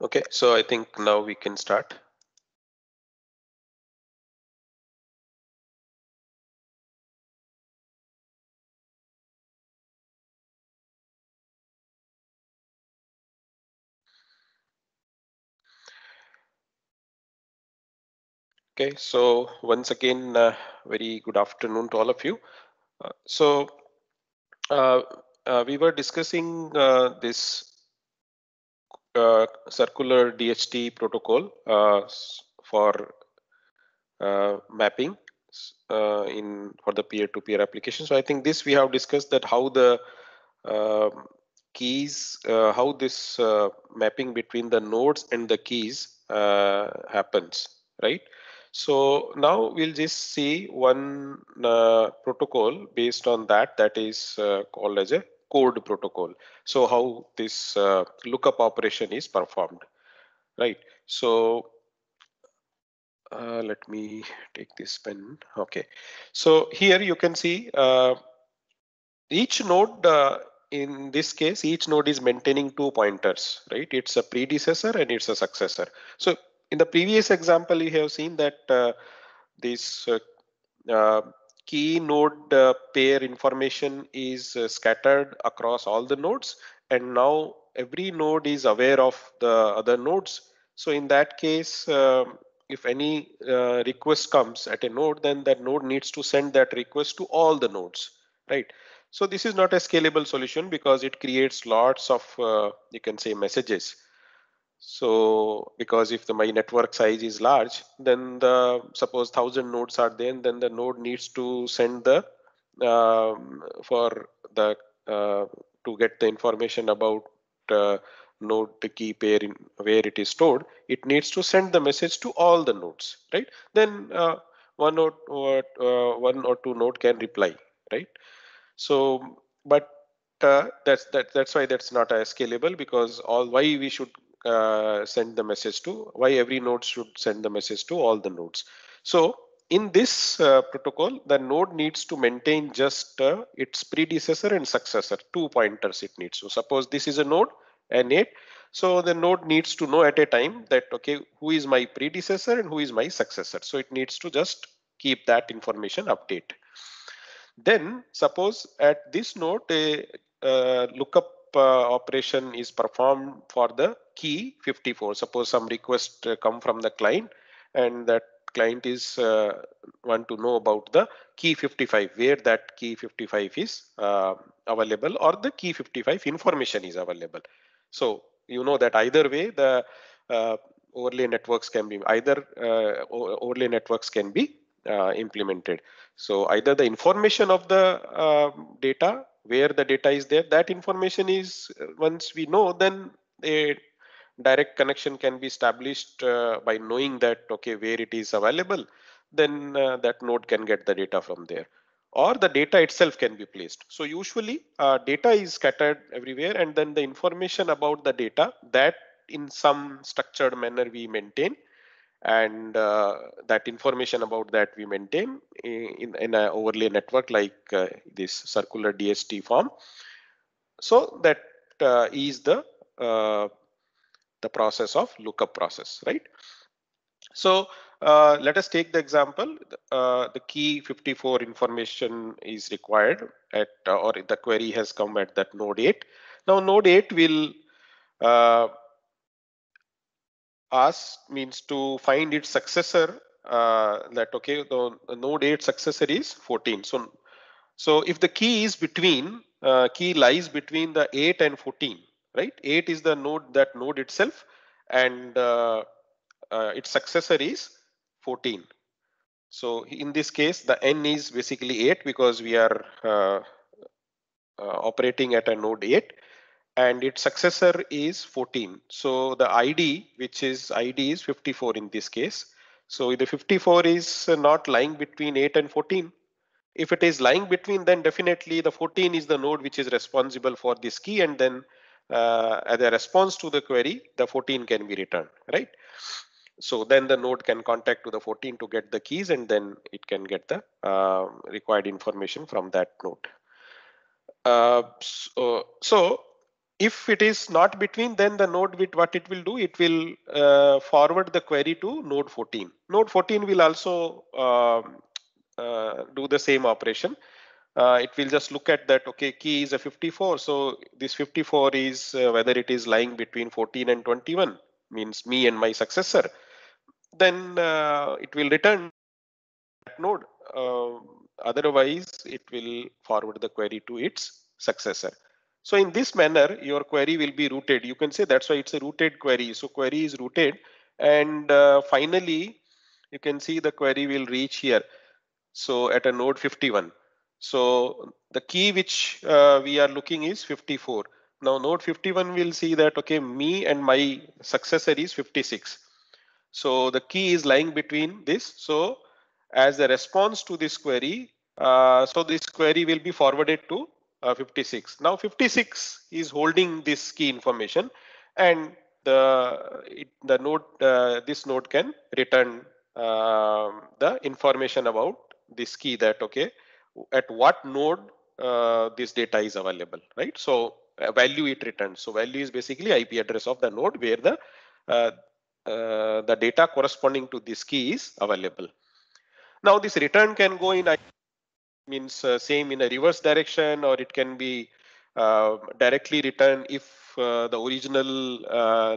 Okay, so I think now we can start. Okay, so once again, very good afternoon to all of you. So uh, we were discussing this circular DHT protocol for mapping in for the peer-to-peer application. So I think this we have discussed that how the keys, how this mapping between the nodes and the keys happens, right? So now we'll just see one protocol based on that, that is called as a code protocol. So how this lookup operation is performed, right? So let me take this pen. Okay, so here you can see each node, in this case, each node is maintaining two pointers, right? It's a predecessor and it's a successor. So in the previous example, you have seen that this uh, key node pair information is scattered across all the nodes, and now every node is aware of the other nodes. So in that case, if any request comes at a node, then that node needs to send that request to all the nodes, right? So this is not a scalable solution because it creates lots of you can say messages. So because if my network size is large, then the suppose 1,000 nodes are there, then the node needs to send the for the to get the information about node key pair in where it is stored. It needs to send the message to all the nodes, right? Then one or two node can reply, right? So, but that's why that's not as scalable, because all why we should send the message to why every node should send the message to all the nodes. So in this protocol, the node needs to maintain just its predecessor and successor, two pointers it needs. So suppose this is a node N8. So the node needs to know at a time that, okay, who is my predecessor and who is my successor. So it needs to just keep that information update. Then suppose at this node a lookup operation is performed for the key 54. Suppose some request come from the client, and that client is want to know about the key 55, where that key 55 is available, or the key 55 information is available. So you know that either way the overlay networks can be overlay networks can be implemented. So either the information of the data, where the data is there, that information is once we know, then a direct connection can be established by knowing that, okay, where it is available, then that node can get the data from there, or the data itself can be placed. So usually data is scattered everywhere, and then the information about the data, that in some structured manner we maintain, and that information about that we maintain in an overlay network like this circular DHT form. So that is uh, the process of lookup process, right? So let us take the example. The key 54 information is required at or the query has come at that node 8. Now node 8 will uh, ask means to find its successor, that, okay, the node 8 successor is 14. So if the key is between key lies between the 8 and 14, right? 8 is the node, that node itself, and its successor is 14. So in this case the n is basically 8, because we are operating at a node 8, and its successor is 14. So the ID is 54 in this case. So the 54 is not lying between 8 and 14. If it is lying between, then definitely the 14 is the node which is responsible for this key, and then as a response to the query, the 14 can be returned, right? So then the node can contact to the 14 to get the keys, and then it can get the required information from that node. So if it is not between, then the node with what it will do, it will forward the query to node 14. Node 14 will also do the same operation. It will just look at that, okay, key is a 54, so this 54 is whether it is lying between 14 and 21, means me and my successor, then it will return that node. Otherwise it will forward the query to its successor. So in this manner your query will be routed. You can say that's why it's a routed query. So query is routed, and finally you can see the query will reach here, so at a node 51. So the key which we are looking is 54. Now node 51 will see that, okay, me and my successor is 56. So the key is lying between this. So as a response to this query, so this query will be forwarded to 56. Now 56 is holding this key information, and the node this node can return the information about this key, that okay, at what node this data is available, right? So value it returns. So value is basically IP address of the node where uh, the data corresponding to this key is available. Now this return can go in, means same in a reverse direction, or it can be directly return if the original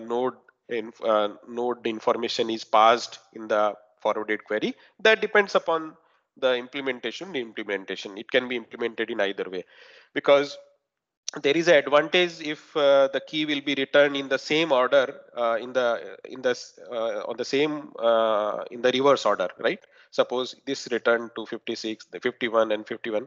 node information is passed in the forwarded query. That depends upon the implementation. It can be implemented in either way, because there is an advantage if the key will be returned in the same order, on the same in the reverse order, right? Suppose this return to 56, the 51 and 51.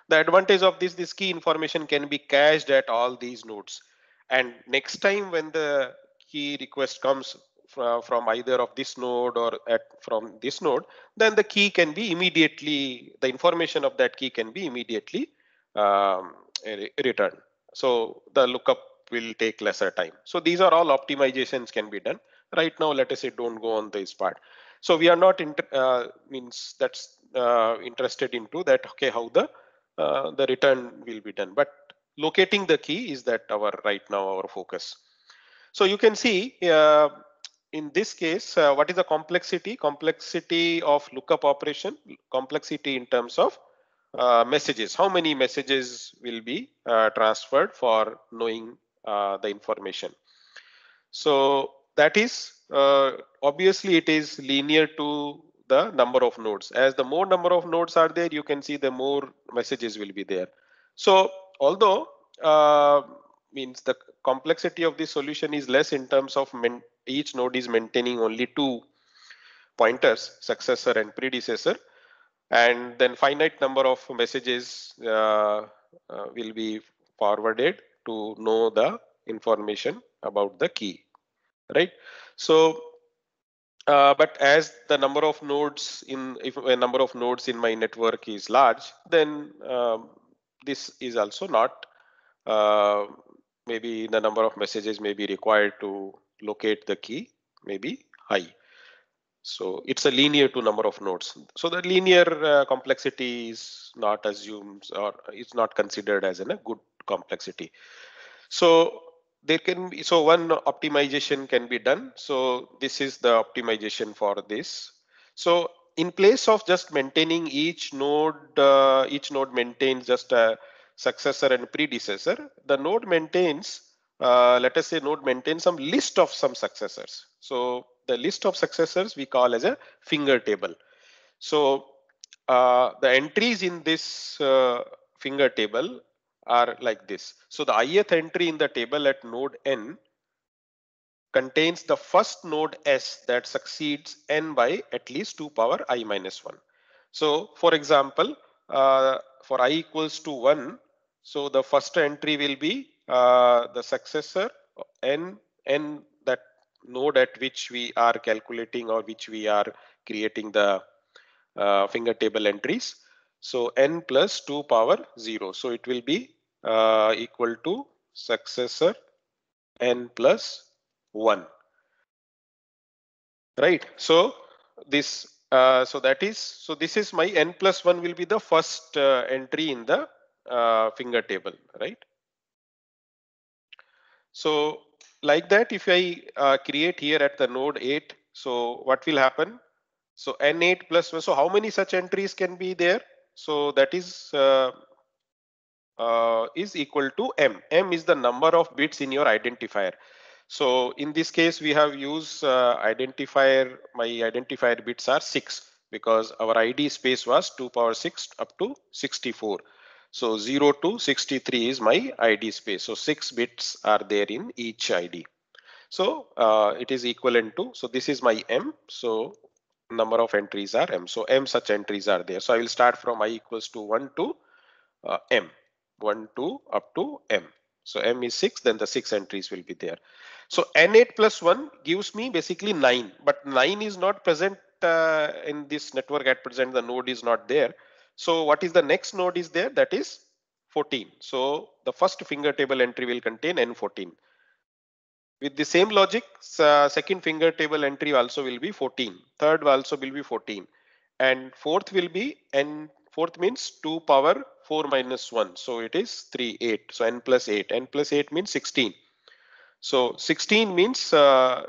The advantage of this key information can be cached at all these nodes, and next time when the key request comes from either of this node or from this node, then the key can be immediately, the information of that key can be immediately returned. So the lookup will take lesser time. So these are all optimizations can be done. Right now, let us say don't go on this part. So we are not means that's interested into that. Okay, how the return will be done, but locating the key is that our right now our focus. So you can see in this case, what is the complexity? Complexity of lookup operation, complexity in terms of messages. How many messages will be transferred for knowing the information? So that is obviously it is linear to the number of nodes. As the more number of nodes are there, you can see the more messages will be there. So although means the complexity of the solution is less in terms of each node is maintaining only two pointers, successor and predecessor, and then finite number of messages will be forwarded to know the information about the key, right? So but as the number of nodes if a number of nodes in my network is large, then this is also not uh, maybe the number of messages may be required to locate the key may be high. So it's a linear to number of nodes. So the linear complexity is not assumed, or it's not considered as a good complexity. So there can be, so one optimization can be done. So this is the optimization for this. So in place of just maintaining each node maintains just a successor and predecessor. The node maintains, let us say node maintains some list of some successors. So the list of successors we call as a finger table. So the entries in this finger table are like this. So the ith entry in the table at node n contains the first node s that succeeds n by at least 2 power I minus 1. So for example, for I equals to 1, so the first entry will be the successor n that node at which we are calculating or which we are creating the finger table entries. So n plus 2 power 0. So it will be equal to successor n plus 1. Right. So this so that is, so this is my n plus 1 will be the first entry in the finger table, right? So like that, if I create here at the node 8, so what will happen? So N8 plus 1, so how many such entries can be there? So that is equal to M. M is the number of bits in your identifier. So in this case, we have used identifier, my identifier bits are 6 because our ID space was 2 power 6 up to 64. So 0 to 63 is my ID space. So 6 bits are there in each ID. So it is equivalent to, so this is my M. So number of entries are M. So M such entries are there. So I will start from I equals to 1 to M, 1 to up to M. So M is 6, then the 6 entries will be there. So N8 plus 1 gives me basically 9, but 9 is not present in this network at present. The node is not there. So what is the next node is there? That is 14. So the first finger table entry will contain N14. With the same logic, second finger table entry also will be 14. Third also will be 14. And fourth will be N, fourth means 2 power 4 minus 1. So it is 3, 8. So N plus 8. N plus 8 means 16. So 16 means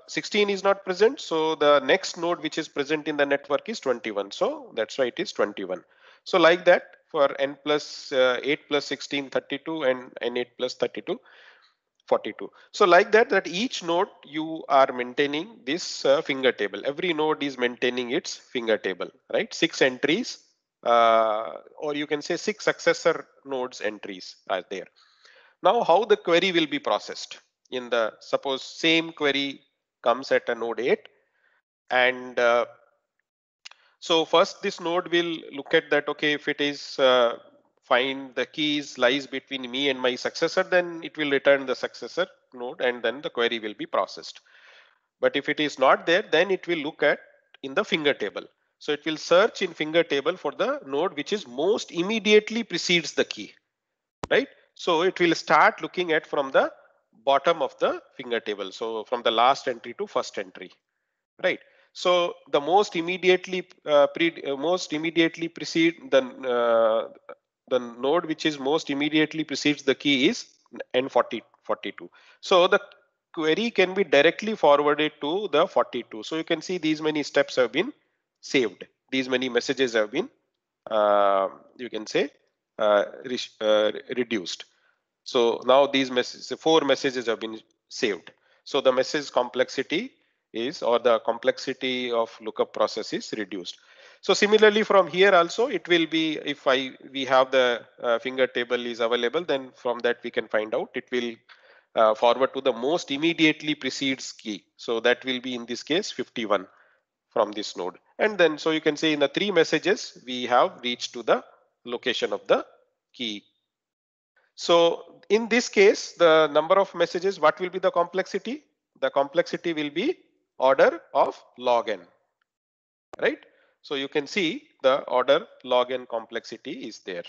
16 is not present. So the next node which is present in the network is 21. So that's why it is 21. So like that for N plus 8 plus 16, 32 and N8 plus 32. 42. So like that each node you are maintaining this finger table. Every node is maintaining its finger table, right? 6 entries, or you can say 6 successor nodes entries are there. Now how the query will be processed? In the, suppose same query comes at a node 8, and so first this node will look at that, okay, if it is find the keys lies between me and my successor, then it will return the successor node and then the query will be processed. But if it is not there, then it will look at in the finger table. So it will search in finger table for the node which is most immediately precedes the key, right? So it will start looking at from the bottom of the finger table. So from the last entry to first entry, right? So the most immediately precede the node which is most immediately precedes the key is N42. So the query can be directly forwarded to the 42. So you can see these many steps have been saved. These many messages have been you can say reduced. So now these messages, 4 messages have been saved. So the message complexity is, or the complexity of lookup process is reduced. So similarly from here also it will be, if we have the finger table is available, then from that we can find out, it will forward to the most immediately precedes key. So that will be in this case 51 from this node. And then so you can say in the 3 messages we have reached to the location of the key. So in this case, the number of messages, what will be the complexity? The complexity will be order of log n, right? So you can see the order log n complexity is there.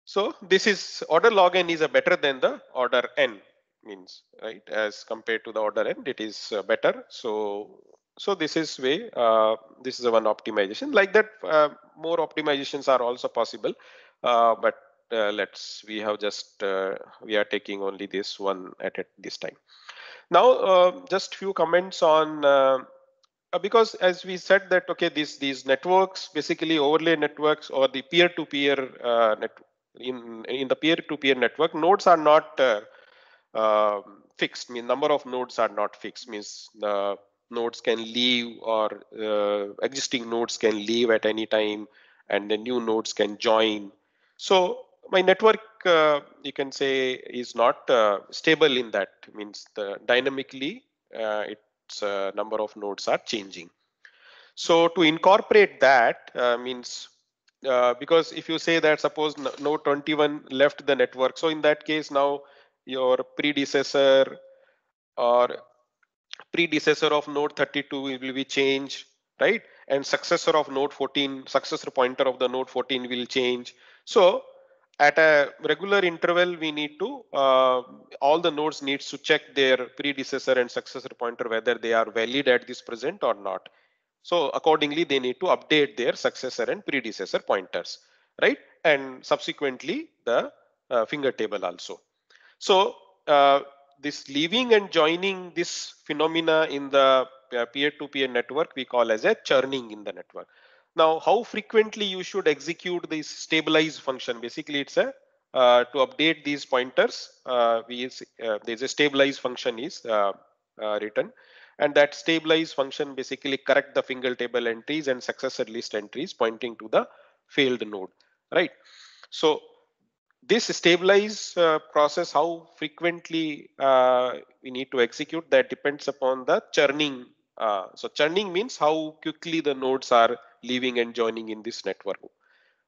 So this is order log n is a better than the order n, means, right? As compared to the order n, it is better. So this is way, this is a one optimization. Like that, more optimizations are also possible, but we have just we are taking only this one at this time. Now just few comments on because as we said that, okay, these networks, basically overlay networks or the peer-to-peer in the peer-to-peer network, nodes are not fixed. Mean number of nodes are not fixed, means the nodes can leave, or existing nodes can leave at any time and the new nodes can join. So my network you can say is not stable in that, means the dynamically its number of nodes are changing. So to incorporate that means because if you say that suppose node 21 left the network, so in that case now your predecessor of node 32 will be changed, right? And successor of node 14, successor pointer of the node 14 will change. So at a regular interval, we need to all the nodes needs to check their predecessor and successor pointer whether they are valid at this present or not. So accordingly, they need to update their successor and predecessor pointers, right? And subsequently the finger table also. So this leaving and joining, this phenomena in the peer-to-peer network we call as a churning in the network. Now, how frequently you should execute this stabilize function? Basically, it's a to update these pointers. There's a stabilize function is written, and that stabilize function basically correct the finger table entries and successor list entries pointing to the failed node, right? So this stabilize process, how frequently we need to execute, that depends upon the churning. So churning means how quickly the nodes are leaving and joining in this network,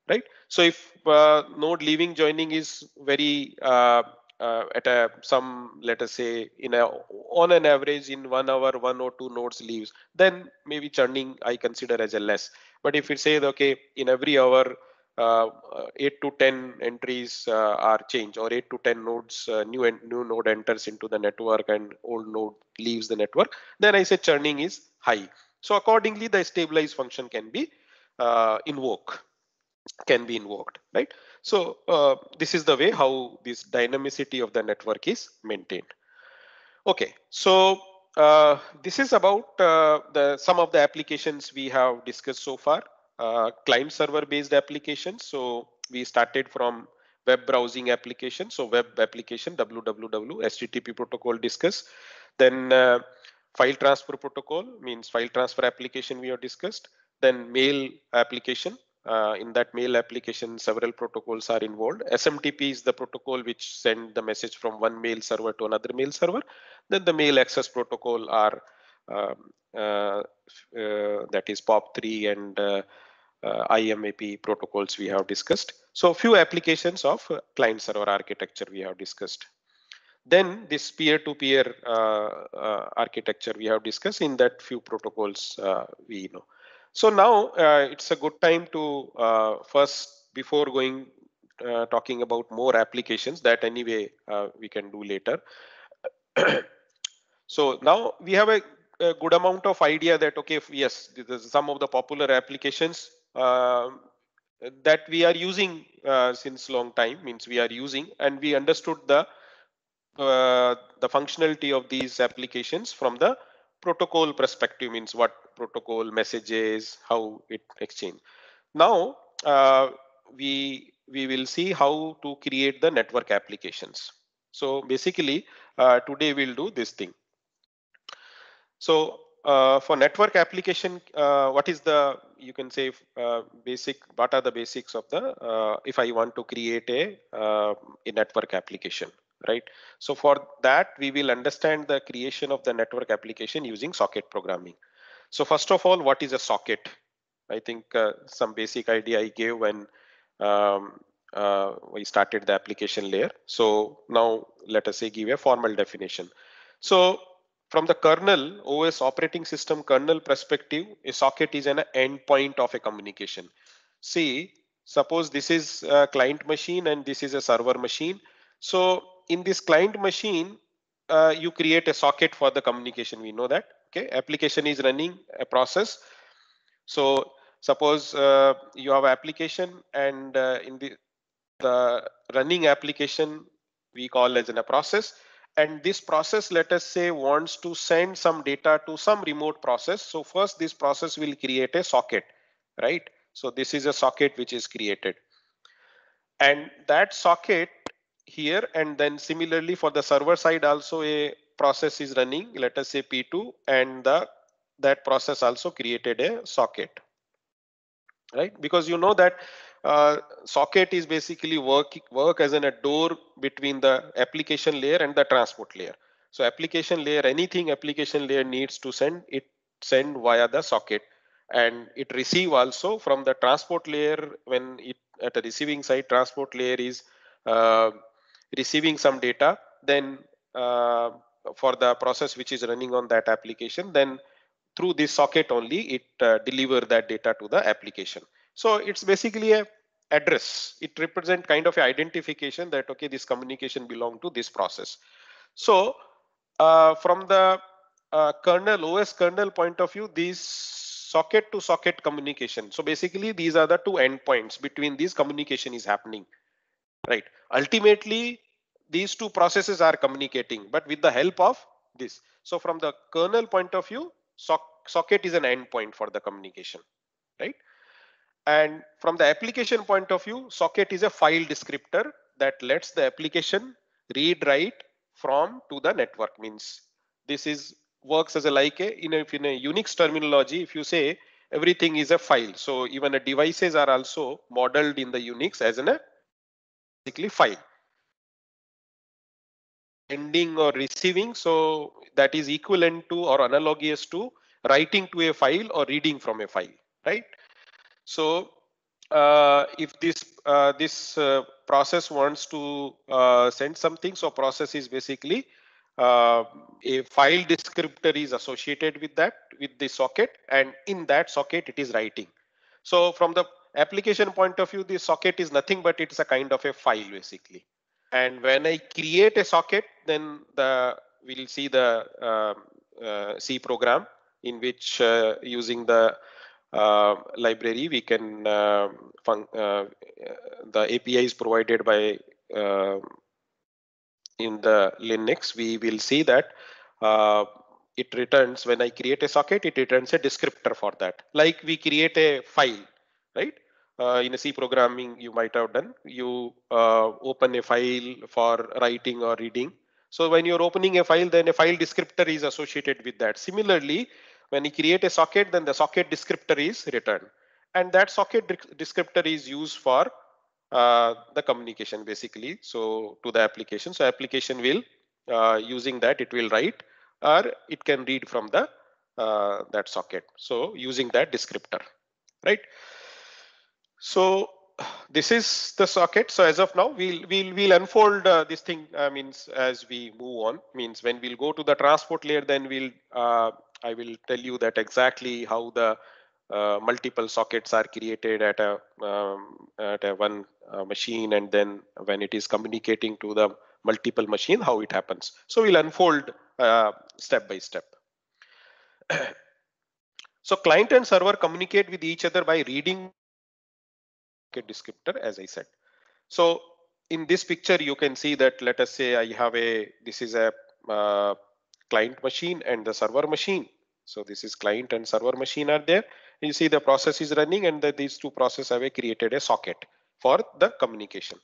right? So if node leaving joining is very at a some, let us say in a on an average in 1 hour 1 or 2 nodes leaves, then maybe churning I consider as a less. But if it says okay, in every hour 8 to 10 entries are changed, or 8 to 10 nodes new node enters into the network and old node leaves the network, then I say churning is high. So accordingly the stabilize function can be invoked, right? So this is the way how this dynamicity of the network is maintained. Okay, so this is about the some of the applications we have discussed so far. Client server based applications. So we started from web browsing application. So web application www HTTP protocol discussed. Then file transfer protocol means file transfer application we have discussed. Then mail application. In that mail application, several protocols are involved. SMTP is the protocol which send the message from one mail server to another mail server. Then the mail access protocol are um, that is POP3 and IMAP protocols we have discussed. So few applications of client server architecture we have discussed. Then this peer-to-peer architecture we have discussed. In that few protocols we know. So now it's a good time to first, before going talking about more applications that anyway we can do later. So now we have a good amount of idea that okay, yes, some of the popular applications that we are using since long time, means we are using, and we understood the functionality of these applications from the protocol perspective, means what protocol messages, how it exchange. Now we will see how to create the network applications. So basically today we'll do this thing. So for network application, what is the, you can say basic, what are the basics of the if I want to create a network application, right? So for that we will understand the creation of the network application using socket programming. So first of all, what is a socket? I think some basic idea I gave when we started the application layer. So now let us say give a formal definition. So from the kernel, OS operating system kernel perspective, a socket is an endpoint of a communication. See, suppose this is a client machine and this is a server machine. So in this client machine, you create a socket for the communication. We know that. Okay, application is running a process. So suppose you have application, and in the running application we call as in a process, and this process, let us say, wants to send some data to some remote process. So first this process will create a socket, right? So this is a socket which is created, and that socket here, and then similarly for the server side also a process is running, let us say P2, and that process also created a socket, right? Because you know that socket is basically work as in a door between the application layer and the transport layer. So application layer, anything application layer needs to send, it send via the socket, and it receive also from the transport layer. When it at the receiving side, transport layer is uh, receiving some data, then for the process which is running on that application, then through this socket only it deliver that data to the application. So it's basically a address. It represent kind of a identification that okay, this communication belong to this process. So from the kernel, OS kernel point of view, these socket to socket communication, so basically these are the two endpoints between these communication is happening, right? Ultimately these two processes are communicating, but with the help of this. So from the kernel point of view, socket is an endpoint for the communication, right? And from the application point of view, socket is a file descriptor that lets the application read write from to the network. Means this is works as a like a in a Unix terminology. If you say everything is a file, so even the devices are also modeled in the Unix as a basically file. Sending or receiving, so that is equivalent to or analogous to writing to a file or reading from a file, right? So if this process wants to send something, so process is basically a file descriptor is associated with that, with the socket, and in that socket it is writing. So from the application point of view, the socket is nothing but it's a kind of a file basically. And when I create a socket, then we'll see the C program in which using the library we can the API is provided by in the Linux. We will see that it returns, when I create a socket, it returns a descriptor for that. Like we create a file, right? In a C programming, you might have done. You open a file for writing or reading. So when you're opening a file, then a file descriptor is associated with that. Similarly, when you create a socket, then the socket descriptor is returned. And that socket descriptor is used for the communication basically. So to the application. So application will using that it will write or it can read from the that socket. So using that descriptor, right? So this is the socket. So as of now, we'll unfold this thing. Means as we move on. Means when we'll go to the transport layer, then I will tell you that exactly how the multiple sockets are created at a one machine, and then when it is communicating to the multiple machine, how it happens. So we'll unfold step by step. So client and server communicate with each other by reading descriptor, as I said. So in this picture, you can see that, let us say I have this is a client machine and the server machine. So this is client and server machine are there. You see the process is running, and these two processes have created a socket for the communication.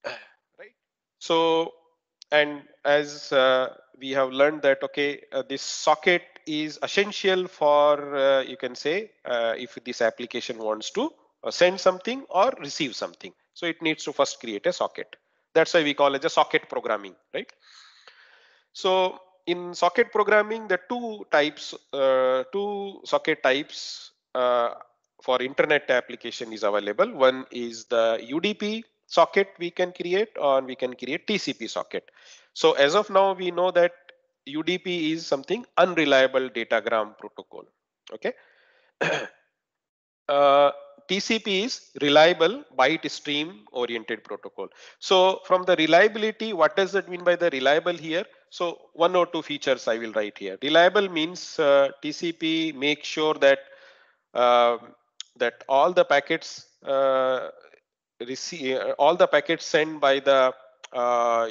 Right. So, and as we have learned that, okay, this socket is essential for, you can say, if this application wants to send something or receive something. So it needs to first create a socket. That's why we call it a socket programming, right? So in socket programming, the two socket types for internet application is available. One is the UDP socket we can create, or we can create TCP socket. So as of now, we know that UDP is something unreliable datagram protocol. Okay. uh, TCP is reliable byte stream oriented protocol. So from the reliability, what does that mean by the reliable here? So one or two features I will write here. Reliable means TCP makes sure that that all the packets all the packets sent by the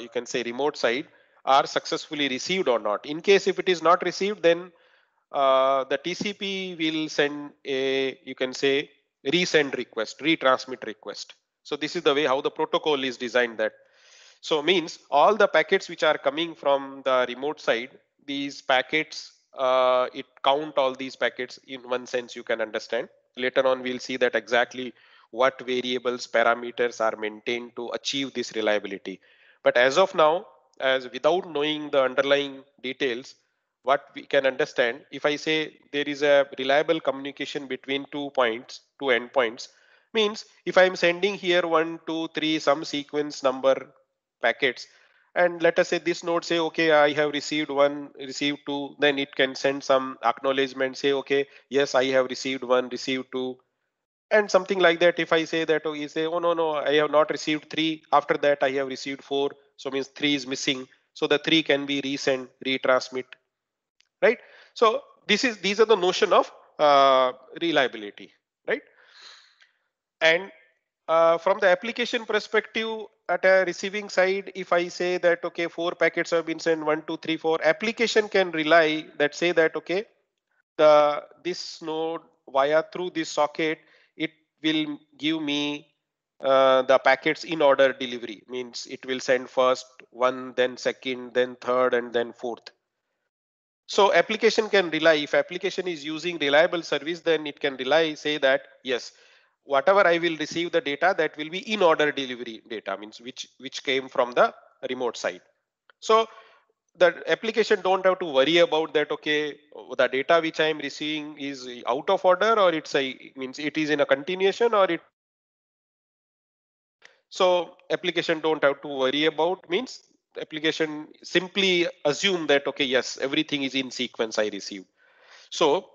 you can say remote side are successfully received or not. In case if it is not received, then the TCP will send a, you can say, resend request, retransmit request. So this is the way how the protocol is designed. That so means all the packets which are coming from the remote side, these packets, it count all these packets in one sense, you can understand. Later on, we'll see that exactly what variables, parameters are maintained to achieve this reliability. But as of now, as without knowing the underlying details, what we can understand, if I say there is a reliable communication between 2 points, two endpoints, means if I'm sending here 1, 2, 3, some sequence number packets, and let us say this node say, okay, I have received 1, received 2, then it can send some acknowledgement, say, okay, yes, I have received 1, received 2, and something like that. If I say that, oh, you say, oh no, I have not received 3, after that I have received 4, so means 3 is missing, so the 3 can be resend, retransmit, right? So these are the notion of reliability, right? And from the application perspective, at a receiving side, if I say that, okay, 4 packets have been sent, 1, 2, 3, 4, application can rely that say that, okay, this node via through this socket, it will give me the packets in order delivery, means it will send first one, then second, then third, and then fourth. So application can rely, if application is using reliable service, then it can rely, say that, yes, whatever I will receive the data, that will be in order delivery data, means which came from the remote side. So the application don't have to worry about that, okay, the data which I am receiving is out of order, or it's a, means it is in a continuation, or it. So application don't have to worry about, means application simply assume that, okay, yes, everything is in sequence I received. So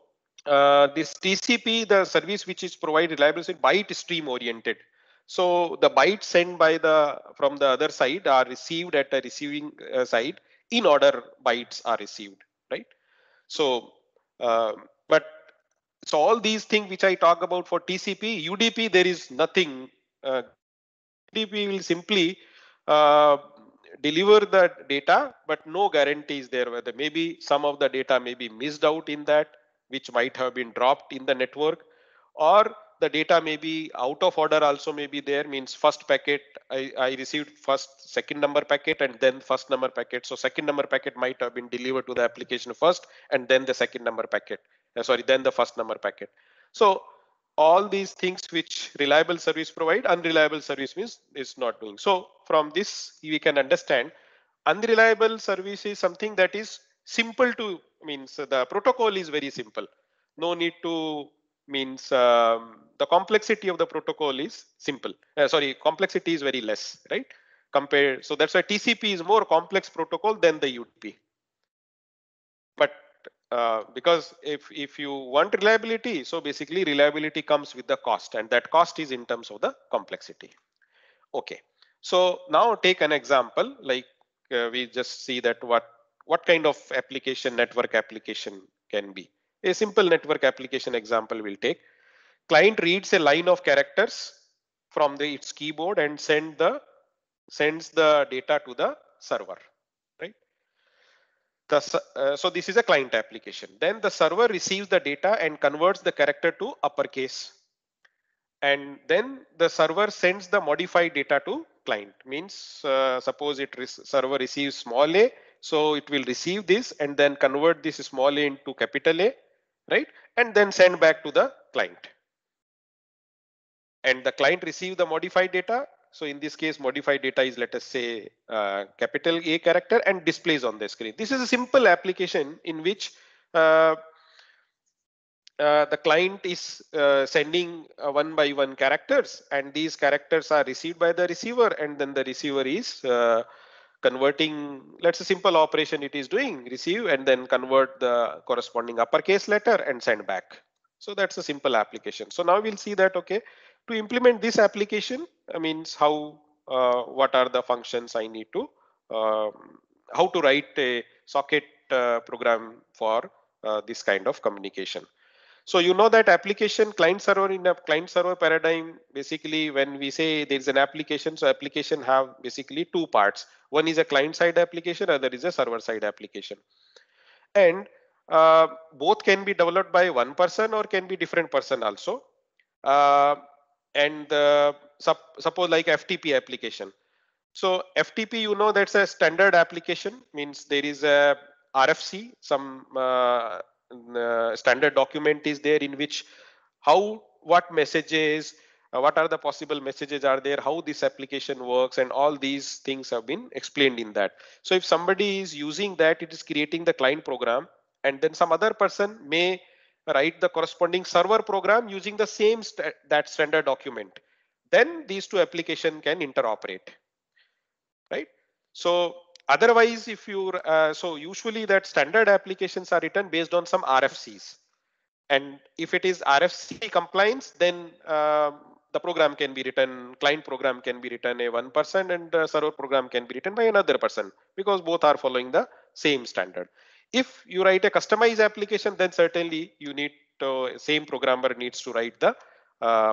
this TCP, the service which is provided reliability, byte stream oriented. So the bytes sent by the from the other side are received at the receiving side in order bytes are received, right? So, but so all these things which I talk about for TCP, UDP, there is nothing. UDP will simply uh, deliver the data, but no guarantees there whether maybe some of the data may be missed out in that, which might have been dropped in the network, or the data may be out of order also may be there, means first packet I received first second number packet and then first number packet. So second number packet might have been delivered to the application first and then the second number packet. Sorry, then the first number packet. So all these things which reliable service provide, unreliable service means is not doing. So from this we can understand unreliable service is something that is simple to, means the protocol is very simple. No need to, means the complexity of the protocol is simple. Sorry, complexity is very less, right? Compared, so that's why TCP is more complex protocol than the UDP. But because if you want reliability, so basically reliability comes with the cost, and that cost is in terms of the complexity. Okay, so now take an example, like we just see that what kind of application, network application can be. A simple network application example we'll take. Client reads a line of characters from its keyboard and sends the data to the server, right? So this is a client application. Then the server receives the data and converts the character to uppercase. And then the server sends the modified data to client. Means suppose server receives small a, so it will receive this and then convert this small a into capital A, right? And then send back to the client. And the client receive the modified data. So in this case, modified data is, let us say, capital A character and displays on the screen. This is a simple application in which the client is sending one by one characters, and these characters are received by the receiver, and then the receiver is converting, let's say simple operation it is doing, receive and then convert the corresponding uppercase letter and send back. So that's a simple application. So now we'll see that, okay, to implement this application, means how, what are the functions I need to, how to write a socket program for this kind of communication. So you know that application client server, in a client server paradigm, basically when we say there is an application, so application have basically two parts. One is a client side application, other is a server side application. And both can be developed by one person or can be different person also. Uh, and suppose like FTP application. So FTP, you know, that's a standard application, means there is a RFC, some standard document is there in which what messages, what are the possible messages are there, how this application works, and all these things have been explained in that. So if somebody is using that, it is creating the client program, and then some other person may write the corresponding server program using the same that standard document. Then these two applications can interoperate, right? So otherwise, if you so usually that standard applications are written based on some RFCs, and if it is RFC compliance, then the program can be written, client program can be written a one person, and the server program can be written by another person, because both are following the same standard. If you write a customized application, then certainly you need same programmer needs to write the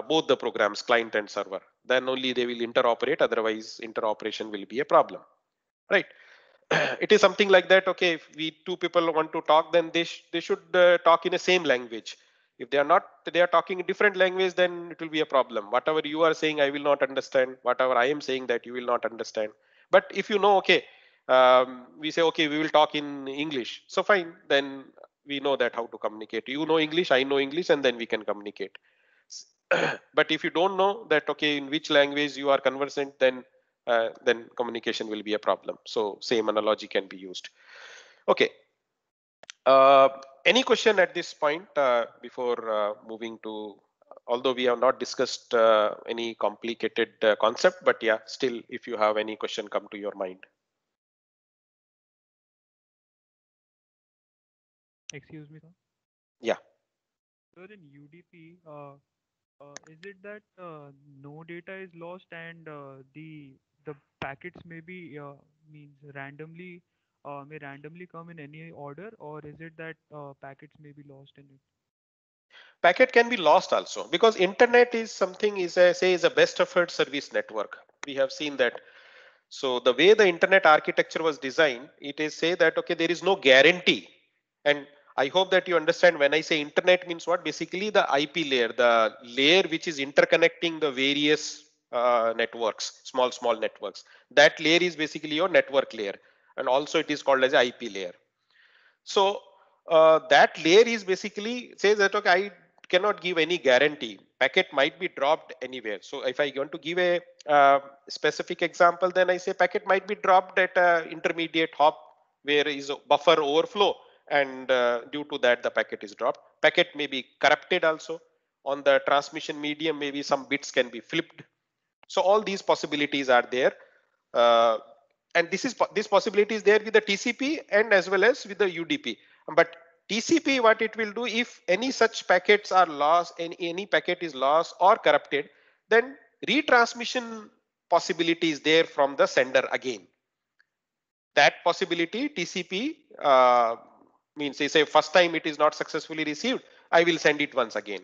both the programs, client and server, then only they will interoperate, otherwise interoperation will be a problem, right? It is something like that. Okay, if we two people want to talk, then they should talk in the same language. If they are not, they are talking a different language, then it will be a problem. Whatever you are saying, I will not understand. Whatever I am saying, that you will not understand. But if you know, okay, we say, okay, we will talk in English. So fine, then we know that how to communicate. You know English, I know English, and then we can communicate. But if you don't know that, okay, in which language you are conversant, then communication will be a problem. So same analogy can be used. Okay. Any question at this point before moving to, although we have not discussed any complicated concept, but yeah, still, if you have any question come to your mind. Excuse me, sir. Yeah. Sir, in UDP, is it that no data is lost and the packets may be means randomly may randomly come in any order, or is it that packets may be lost in it? Packet can be lost also, because internet is something, is a, say, is a best effort service network. We have seen that. So the way the internet architecture was designed, it is say that, okay, there is no guarantee. And I hope that you understand when I say internet means what. Basically the IP layer, the layer which is interconnecting the various networks, small networks. That layer is basically your network layer, and also it is called as IP layer. So that layer is basically says that, okay, I cannot give any guarantee. Packet might be dropped anywhere. So if I want to give a specific example, then I say packet might be dropped at a intermediate hop where is a buffer overflow, and due to that the packet is dropped. Packet may be corrupted also. On the transmission medium, maybe some bits can be flipped. So all these possibilities are there. Uh, and this possibility is there with the TCP and as well as with the UDP. But TCP, what it will do, if any such packets are lost, any packet is lost or corrupted, then retransmission possibility is there from the sender again. That possibility TCP means, say first time it is not successfully received, I will send it once again.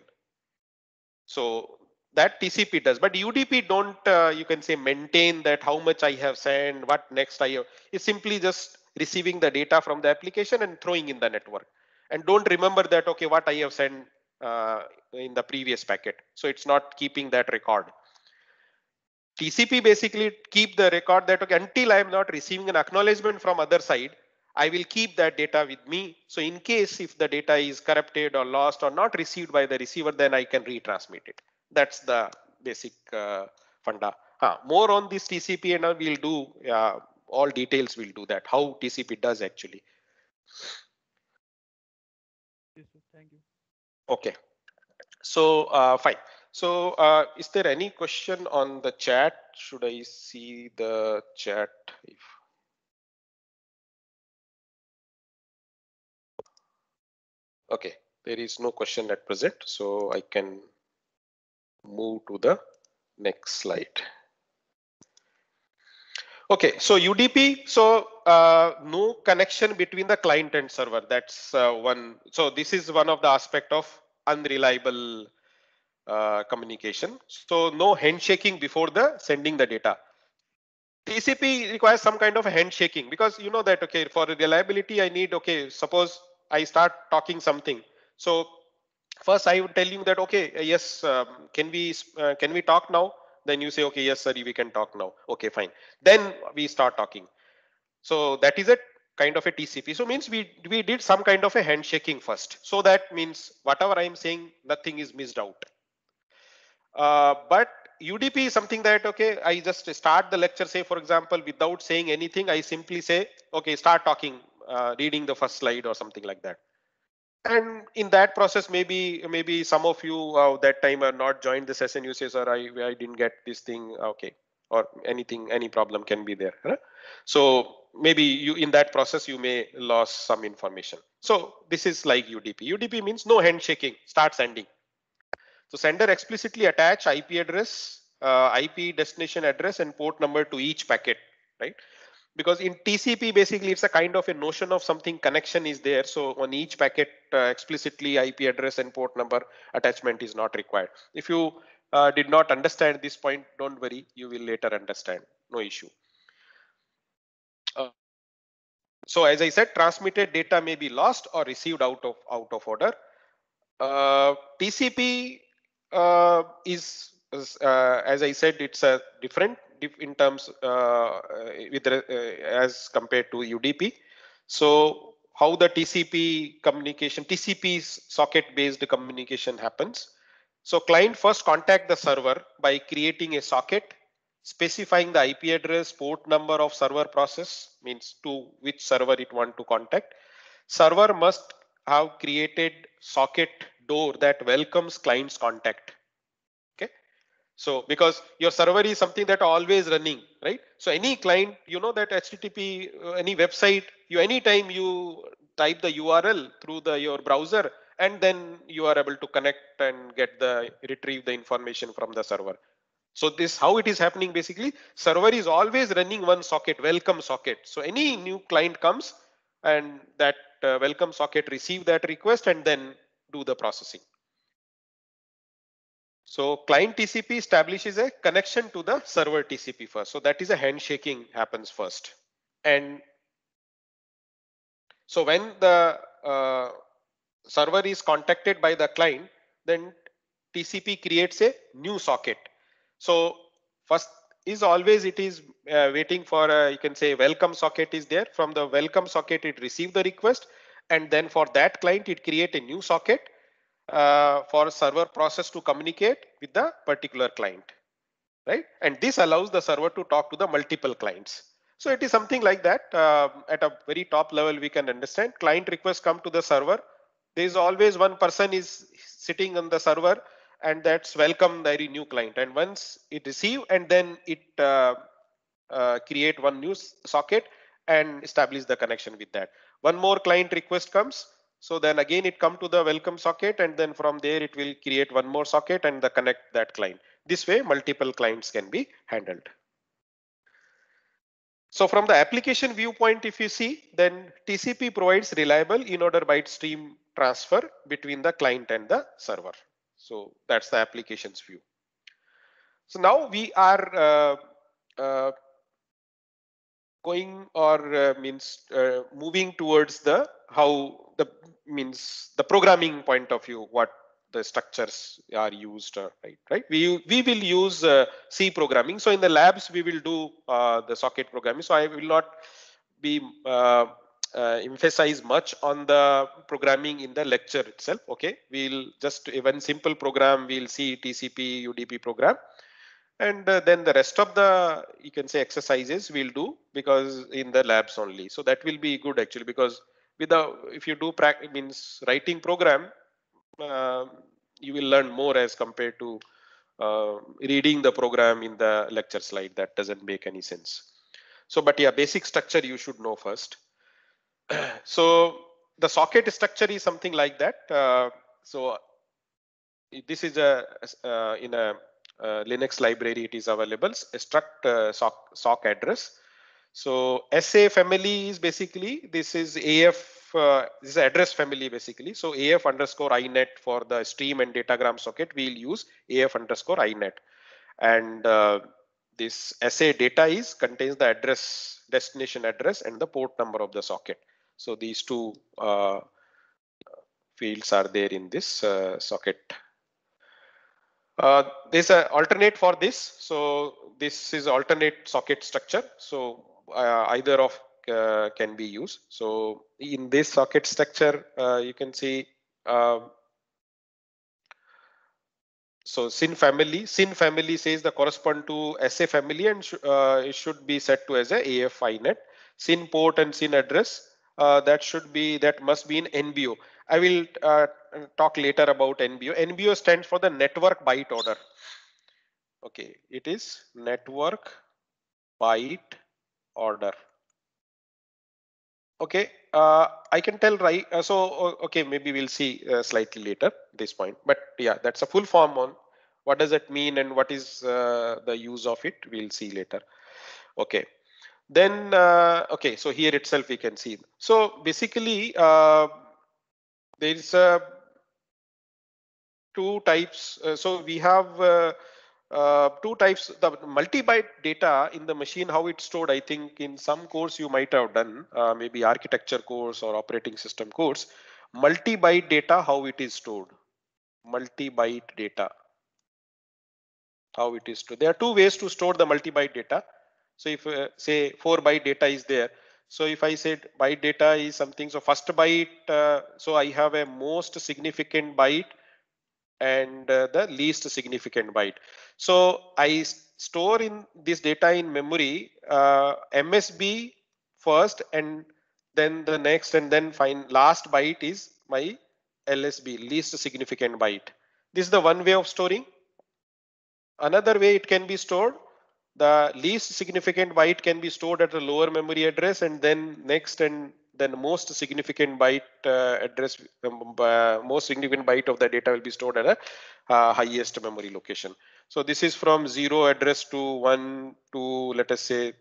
So that TCP does, but UDP don't, you can say, maintain that how much I have sent, what next I have. It's simply just receiving the data from the application and throwing in the network. And don't remember that, okay, what I have sent in the previous packet. So it's not keeping that record. TCP basically keep the record that, okay, until I am not receiving an acknowledgement from other side, I will keep that data with me. So in case if the data is corrupted or lost or not received by the receiver, then I can retransmit it. That's the basic funda. More on this TCP and we'll do all details. We'll do that. How TCP does actually. Yes, sir. Thank you. Okay. So fine. So is there any question on the chat? Should I see the chat? If okay, there is no question at present, so I can move to the next slide. Okay, so UDP, so no connection between the client and server. That's one. So this is one of the aspect of unreliable communication. So no handshaking before the sending the data. TCP requires some kind of a handshaking, because you know that, okay, for reliability I need, okay, suppose I start talking something. So first I would tell you that, okay, yes, can we talk now? Then you say, okay, yes sir, we can talk now. Okay, fine. Then we start talking. So that is a kind of a TCP. So means we did some kind of a handshaking first. So that means whatever I am saying, nothing is missed out. But UDP is something that, okay, I just start the lecture, say for example, without saying anything, I simply say, okay, start talking, reading the first slide or something like that. And in that process, maybe some of you that time are not joined the session. You say, sir, I didn't get this thing. Okay, or anything, any problem can be there. Huh? So maybe you in that process you may lose some information. So this is like UDP. UDP means no handshaking. Start sending. So sender explicitly attach IP address, IP destination address, and port number to each packet, right? Because in TCP, basically, it's a kind of a notion of something connection is there. So on each packet, explicitly IP address and port number attachment is not required. If you did not understand this point, don't worry, you will later understand, no issue. So as I said, transmitted data may be lost or received out of order. TCP is as I said, it's a different in terms as compared to UDP. So how the TCP communication, TCP socket based communication happens. So client first contact the server by creating a socket, specifying the IP address, port number of server process, means to which server it want to contact. Server must have created socket door that welcomes client's contact. Okay. So because your server is something that always running, right? So any client, you know that HTTP, any website, you anytime you type the URL through your browser, and then you are able to connect and retrieve the information from the server. So this how it is happening basically. Server is always running one socket, welcome socket. So any new client comes and that welcome socket receive that request and then do the processing. So client TCP establishes a connection to the server TCP first. So that is a handshaking happens first. And so when the server is contacted by the client, then TCP creates a new socket. So first is always it is waiting for you can say welcome socket is there. From the welcome socket it receive the request, and then for that client it create a new socket for server process to communicate with the particular client, right? And this allows the server to talk to the multiple clients. So it is something like that. At a very top level we can understand client requests come to the server. There is always one person is sitting on the server, and that's welcome the new client, and once it receive and then it create one new socket and establish the connection with that. One more client request comes, so then again it come to the welcome socket, and then from there it will create one more socket and the connect that client. This way multiple clients can be handled. So from the application viewpoint, if you see, then TCP provides reliable in-order byte stream transfer between the client and the server. So that's the applications view. So now we are going or moving towards the how the means the programming point of view, what the structures are used, right? We will use C programming. So in the labs we will do the socket programming. So I will not be emphasize much on the programming in the lecture itself. Okay, we'll just one simple program. We'll see TCP UDP program, and then the rest of the you can say exercises we'll do because in the labs only. So that will be good actually, because if you do means writing program, you will learn more as compared to reading the program in the lecture slide. That doesn't make any sense. So but yeah, basic structure you should know first. So the socket structure is something like that. So this is in a Linux library it is available, struct sock address. So SA family is basically this is AF this is address family basically. So AF underscore INET for the stream and datagram socket we'll use AF underscore INET, and this SA data is contains the address, destination address, and the port number of the socket. So these two fields are there in this socket. There's an alternate for this. So this is alternate socket structure. So either of can be used. So in this socket structure, you can see. So SYN family says the correspond to SA family, and it should be set to as a AF INET. SYN port and SYN address that must be in NBO. I will talk later about NBO. NBO stands for the network byte order. Okay, it is network byte order. Okay, I can tell right. Okay, maybe we'll see slightly later this point. But yeah, that's a full form on what does it mean and what is the use of it. We'll see later. Okay, then okay, so here itself we can see. So basically, there is a two types. So we have two types. The multi-byte data in the machine, how it's stored, I think in some course you might have done, maybe architecture course or operating system course. Multi-byte data, how it is stored. Multi-byte data, how it is stored. There are two ways to store the multi-byte data. So if say 4-byte data is there. So if I said byte data is something, so first byte, so I have a most significant byte and the least significant byte. So I store in this data in memory, MSB first and then the next, and then find last byte is my LSB, least significant byte. This is the one way of storing. Another way it can be stored, the least significant byte can be stored at a lower memory address, and then next and then most significant byte address, most significant byte of the data will be stored at a highest memory location. So this is from 0 address to 1 to, let us say,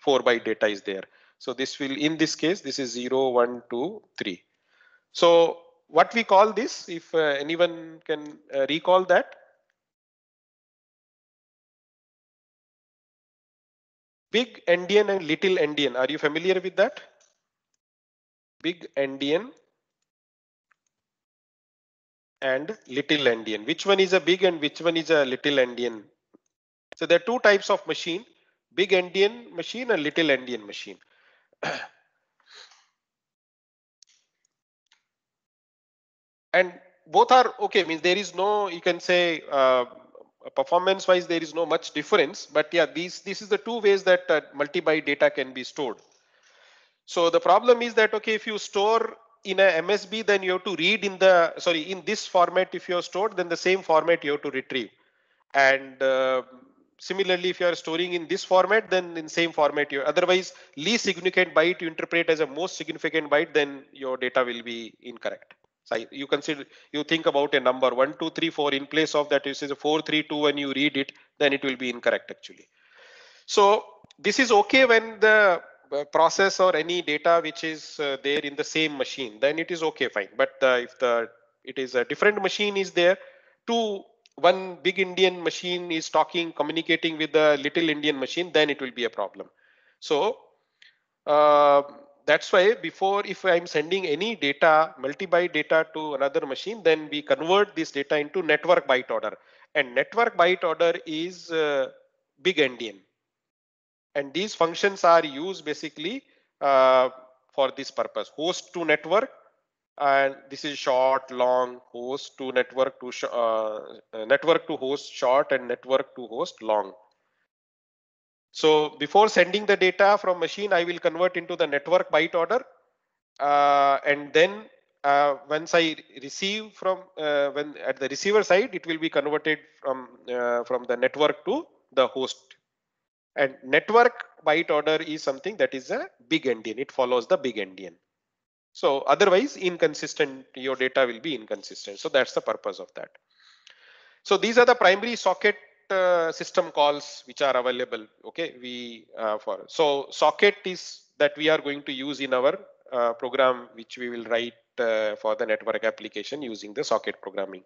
4-byte data is there. So this will, in this case, this is 0, 1, 2, 3. So what we call this, if anyone can recall that? Big endian and little endian. Are you familiar with that? Big endian and little endian. Which one is a big and which one is a little endian? So there are two types of machine: big endian machine and little endian machine. And both are okay. Means there is no, you can say, performance wise there is no much difference. But yeah, this is the two ways that multi-byte data can be stored. So the problem is that, okay, if you store in a MSB, then you have to read in the, sorry, in this format. If you have stored, then the same format you have to retrieve. And similarly, if you are storing in this format, then in same format, you otherwise least significant byte you interpret as a most significant byte, then your data will be incorrect. So you consider, you think about a number 1, 2, 3, 4. In place of that, you say 4, 3, 2. When you read it, then it will be incorrect actually. So this is okay when the process or any data which is there in the same machine, then it is okay, fine. But if it is a different machine is there, one big endian machine is talking, communicating with the little endian machine, then it will be a problem. So uh, that's why before, if I'm sending any data, multi-byte data to another machine, then we convert this data into network byte order. And network byte order is big endian. And these functions are used basically for this purpose: host to network, and this is short, long, host to network to network to host short, and network to host long. So before sending the data from machine, I will convert into the network byte order, and then once I receive from when at the receiver side, it will be converted from the network to the host. And network byte order is something that is a big endian. It follows the big endian. So otherwise inconsistent, your data will be inconsistent. So that's the purpose of that. So these are the primary socket system calls which are available. Okay, so socket is that we are going to use in our program, which we will write for the network application using the socket programming.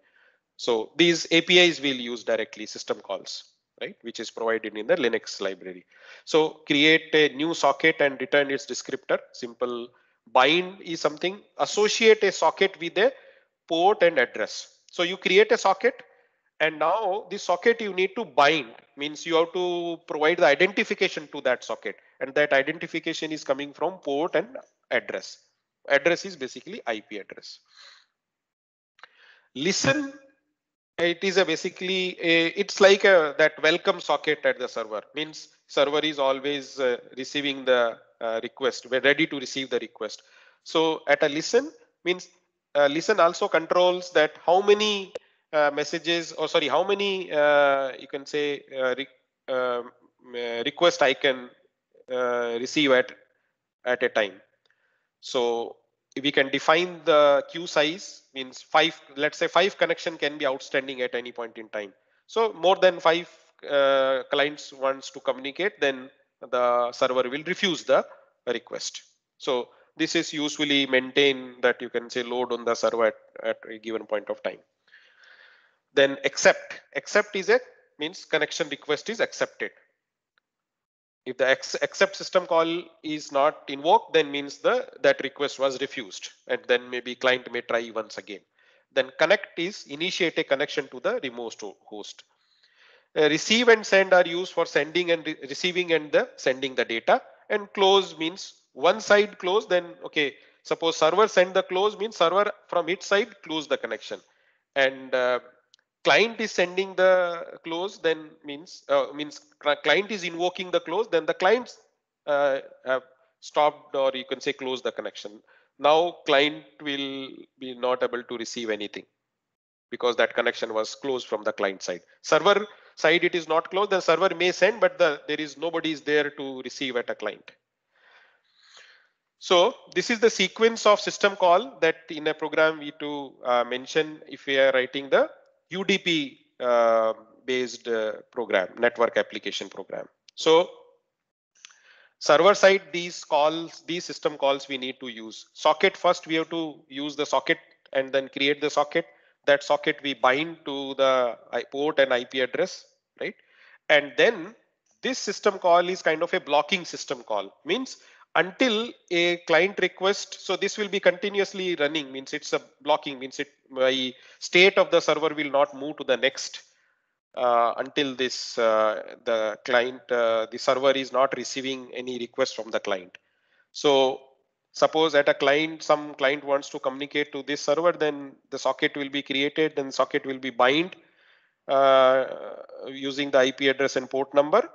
So these APIs will use directly system calls, right, which is provided in the Linux library. So create a new socket and return its descriptor. Simple bind is something, associate a socket with a port and address. So you create a socket, and now this socket you need to bind, means you have to provide the identification to that socket, and that identification is coming from port and address. Address is basically IP address. Listen, it is a basically it's like that welcome socket at the server, means server is always receiving the request, we're ready to receive the request. So at a listen means listen also controls that how many messages, or sorry, how many you can say request I can receive at a time. So we can define the queue size, means 5, let's say 5 connection can be outstanding at any point in time. So more than 5 clients wants to communicate, then the server will refuse the request. So this is usually maintain that you can say load on the server at a given point of time. Then accept is a means connection request is accepted. If the accept system call is not invoked, then means that request was refused, and then maybe client may try once again. Then connect is initiate a connection to the remote host. Receive and send are used for sending and receiving and the sending the data. And close means one side close, then okay, suppose server send the close means server from its side close the connection, and client is sending the close, then means client is invoking the close, then the clients have stopped, or you can say close the connection. Now client will be not able to receive anything because that connection was closed from the client side. Server side it is not closed, the server may send, but there is nobody is there to receive at a client. So this is the sequence of system call that in a program we to mention if we are writing the UDP based program, network application program. So server side, these system calls we need to use. Socket first, we have to use the socket and then create the socket. That socket we bind to the port and IP address, right? And then this system call is kind of a blocking system call, means until a client request, so this will be continuously running, means it's a blocking, means my state of the server will not move to the next until this the client the server is not receiving any request from the client. So suppose at a client, some client wants to communicate to this server, then the socket will be created, then socket will be bind uh, using the IP address and port number,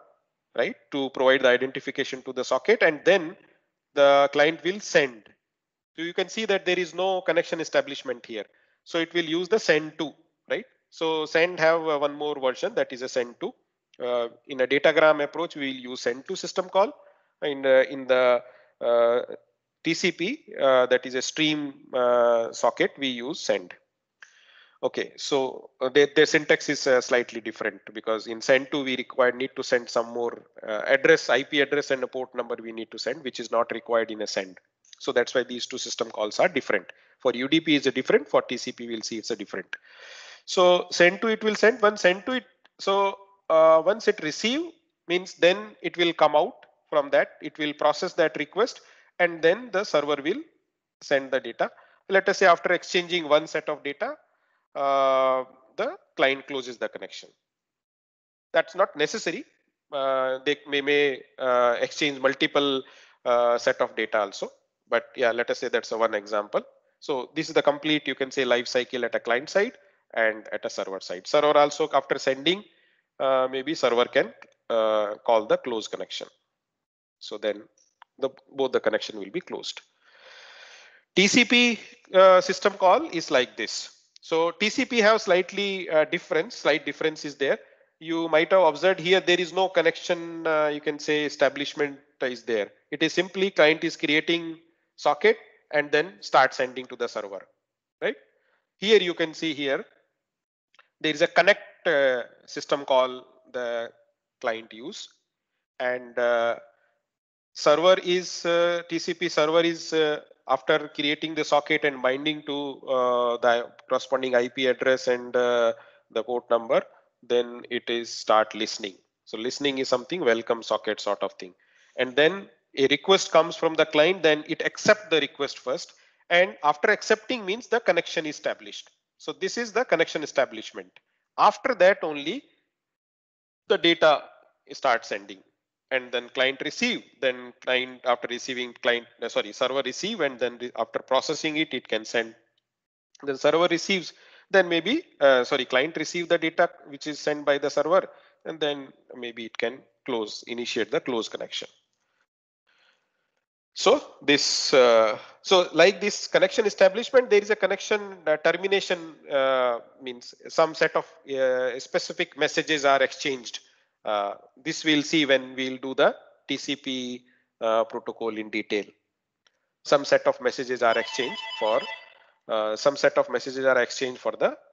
right, to provide the identification to the socket, and then the client will send. So you can see that there is no connection establishment here. So it will use the send to, right? So send have one more version, that is a send to. In a datagram approach, we will use send to system call. In the TCP, that is a stream socket, we use send. Okay, so their syntax is slightly different, because in send to we need to send some more address, IP address and a port number we need to send, which is not required in a send. So that's why these two system calls are different. For UDP is a different, for TCP we'll see it's a different. So send to it will send, once send to it. So once it receive means then it will come out from that, it will process that request, and then the server will send the data. Let us say after exchanging one set of data, the client closes the connection. That's not necessary. They may exchange multiple set of data also. But yeah, let us say that's one example. So this is the complete, you can say, life cycle at a client side and at a server side. Server also, after sending, maybe server can call the close connection. So then both the connection will be closed. TCP system call is like this. So TCP have slightly slight difference is there. You might have observed here there is no connection, you can say establishment is there. It is simply client is creating socket and then start sending to the server, right? Here you can see here there is a connect system call the client use, and server is TCP server is after creating the socket and binding to the corresponding IP address and the port number, then it is start listening. So listening is something welcome socket sort of thing, and then a request comes from the client, then it accept the request first, and after accepting means the connection is established. So this is the connection establishment. After that only the data start sending, and then client receive, then client after receiving server receive, and then after processing it, it can send. Then server receives, then maybe client receive the data which is sent by the server, and then maybe it can initiate the close connection. So this like this connection establishment, there is a connection termination, means some set of specific messages are exchanged. This we'll see when we'll do the TCP protocol in detail. Some set of messages are exchanged for the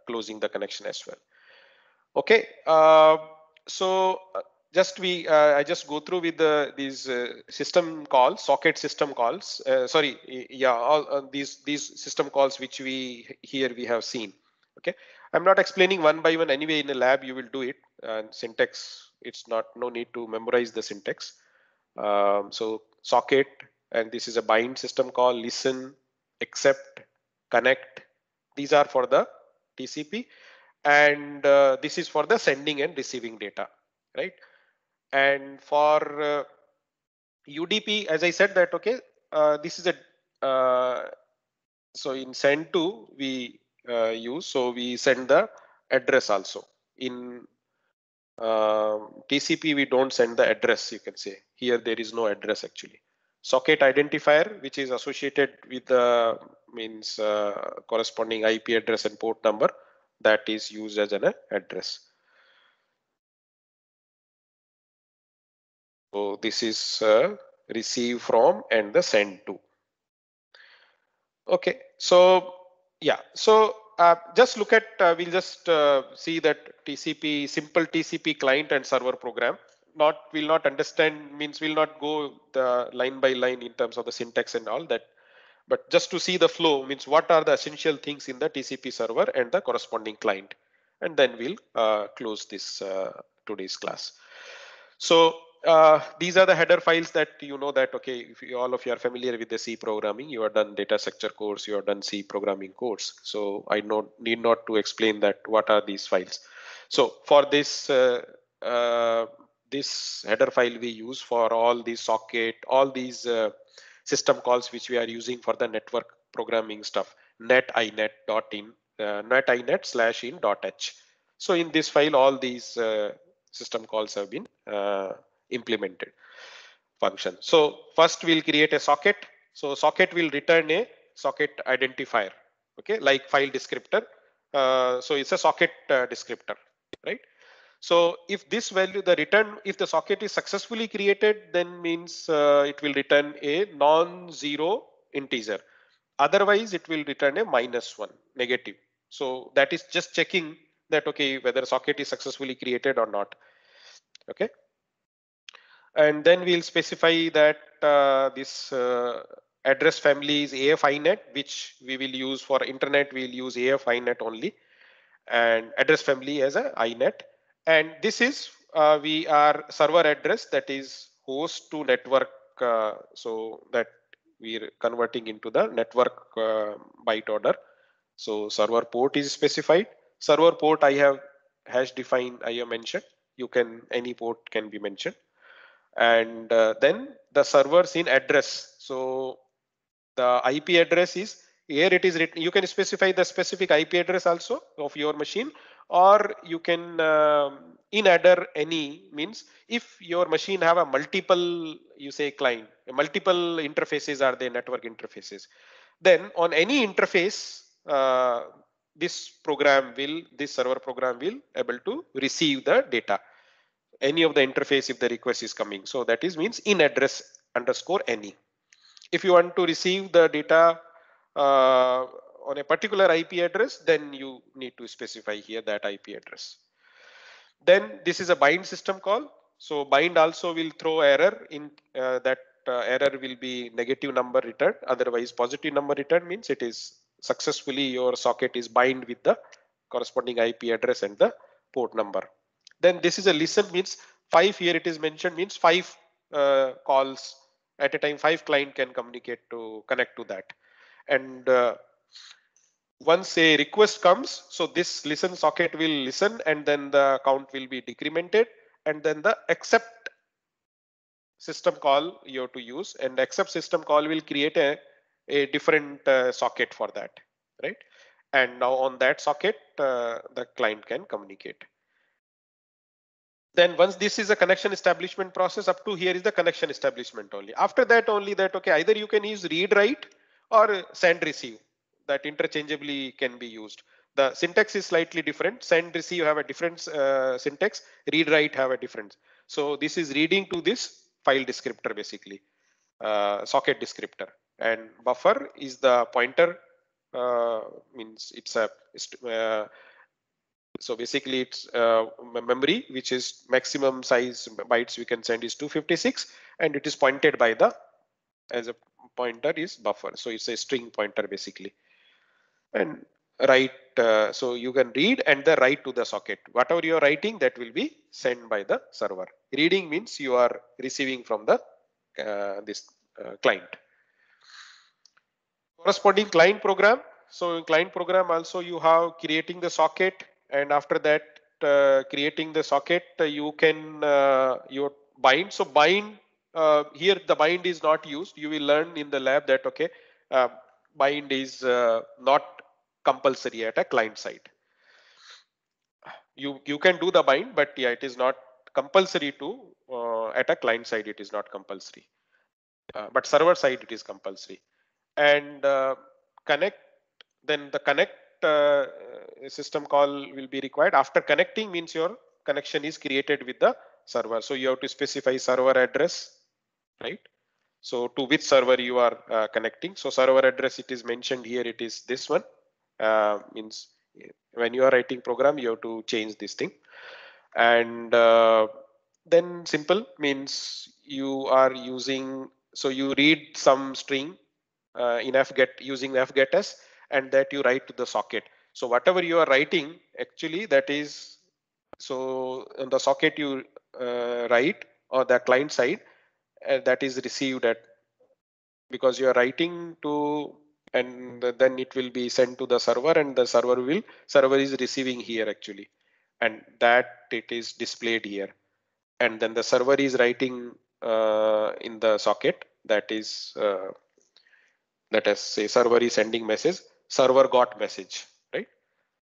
closing the connection as well. Okay, so I just go through with these system calls, socket system calls. All these system calls which we have seen. Okay, I'm not explaining one by one anyway. In a lab you will do it, and syntax, it's not, no need to memorize the syntax. So socket, and this is a bind system call, listen, accept, connect. These are for the TCP, and this is for the sending and receiving data, right? And for UDP, as I said that, okay, this is a so in send to we use, so we send the address also. In TCP we don't send the address, you can say. Here there is no address actually. Socket identifier, which is associated with the means corresponding IP address and port number, that is used as an address. So this is receive from and the send to. Okay, so yeah, so just look at, we'll just see that TCP, simple TCP client and server program. Will not understand, means will not go the line by line in terms of the syntax and all that, but just to see the flow, means what are the essential things in the TCP server and the corresponding client, and then we'll close this today's class. So these are the header files that you know that, okay, if you, all of you are familiar with the C programming, you have done data structure course, you have done C programming course. So I need not to explain that what are these files. So for this this header file we use for all these socket, all these system calls which we are using for the network programming stuff, net inet dot in, net inet slash in dot h. So in this file, all these system calls have been implemented function. So first we'll create a socket. So socket will return a socket identifier, okay, like file descriptor. So it's a socket descriptor, right? So if this value, the return, if the socket is successfully created, then means it will return a non-zero integer. Otherwise, it will return a -1, negative. So that is just checking that, okay, whether socket is successfully created or not. Okay. And then we'll specify that this address family is AF INET, which we will use for internet. We'll use AF INET only, and address family as a INET. And this is we are server address, that is host to network. So that we're converting into the network byte order. So server port is specified. Server port I have hash defined, I have mentioned. You can, any port can be mentioned. And then the servers in address. So the IP address is, here it is written, you can specify the specific IP address also of your machine, or you can in adder any, means if your machine have a multiple, you say client, multiple interfaces are there, network interfaces, then on any interface this program will, this server program will able to receive the data, any of the interface if the request is coming. So that is means in address underscore any. If you want to receive the data on a particular IP address, then you need to specify here that IP address. Then this is a bind system call. So bind also will throw error in that error will be negative number returned. Otherwise positive number returned means it is successfully, your socket is bind with the corresponding IP address and the port number. Then this is a listen, means 5, here it is mentioned, means 5 calls at a time, 5 client can communicate to connect to that. And once a request comes, so this listen socket will listen, and then the count will be decremented, and then the accept system call you have to use, and accept system call will create a different socket for that, right? And now on that socket the client can communicate. Then once this is a connection establishment process, up to here is the connection establishment only. After that only that, okay, either you can use read write or send receive, that interchangeably can be used. The syntax is slightly different. Send receive have a different syntax, read write have a different. So this is reading to this file descriptor, basically socket descriptor, and buffer is the pointer, means it's a so basically it's memory, which is maximum size bytes we can send is 256, and it is pointed by the, as a pointer is buffer. So it's a string pointer basically. And write, so you can read and the write to the socket. Whatever you are writing, that will be sent by the server. Reading means you are receiving from the this client. Corresponding client program. So in client program also you have creating the socket, and after that creating the socket, you can your bind. So bind, here the bind is not used. You will learn in the lab that okay, uh, bind is not compulsory at a client side. You can do the bind, but yeah, it is not compulsory to at a client side. It is not compulsory, but server side it is compulsory. And connect, then the connect system call will be required. After connecting means your connection is created with the server. So you have to specify server address, right? So to which server you are connecting. So server address, it is mentioned here, it is this one. Means when you are writing program, you have to change this thing. And then simple means you are using, so you read some string in fget using fgetters, and that you write to the socket. So whatever you are writing, actually that is, so in the socket you write, or the client side, that is received at, because you are writing to, and then it will be sent to the server, and the server is receiving here actually, and that it is displayed here. And then the server is writing in the socket, that is let us say server is sending message, server got message, right?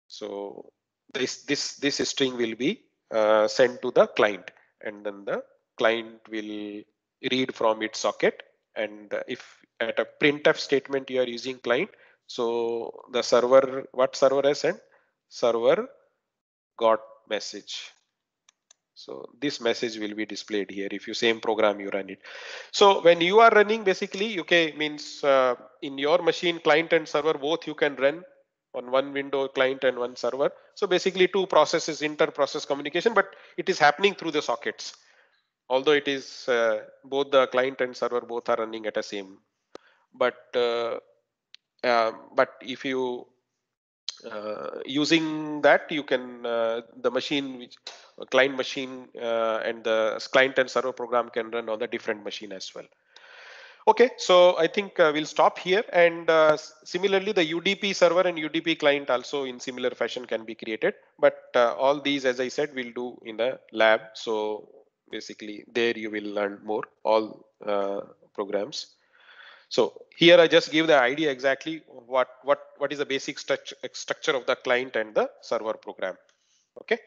So this string will be sent to the client, and then the client will read from its socket. And if at a printf statement you are using client, so the server, what server has sent, server got message. So this message will be displayed here if you same program you run it. So when you are running, basically, okay, means in your machine, client and server both you can run on one window, client and one server. So basically two processes, inter-process communication, but it is happening through the sockets. Although it is both the client and server both are running at the same. But if you using that, you can the machine which client machine and the client and server program can run on the different machine as well. Okay, so I think we'll stop here. And similarly, the UDP server and UDP client also in similar fashion can be created. But all these, as I said, we'll do in the lab. So basically, there you will learn more all programs. So here I just give the idea exactly what is the basic structure of the client and the server program. Okay.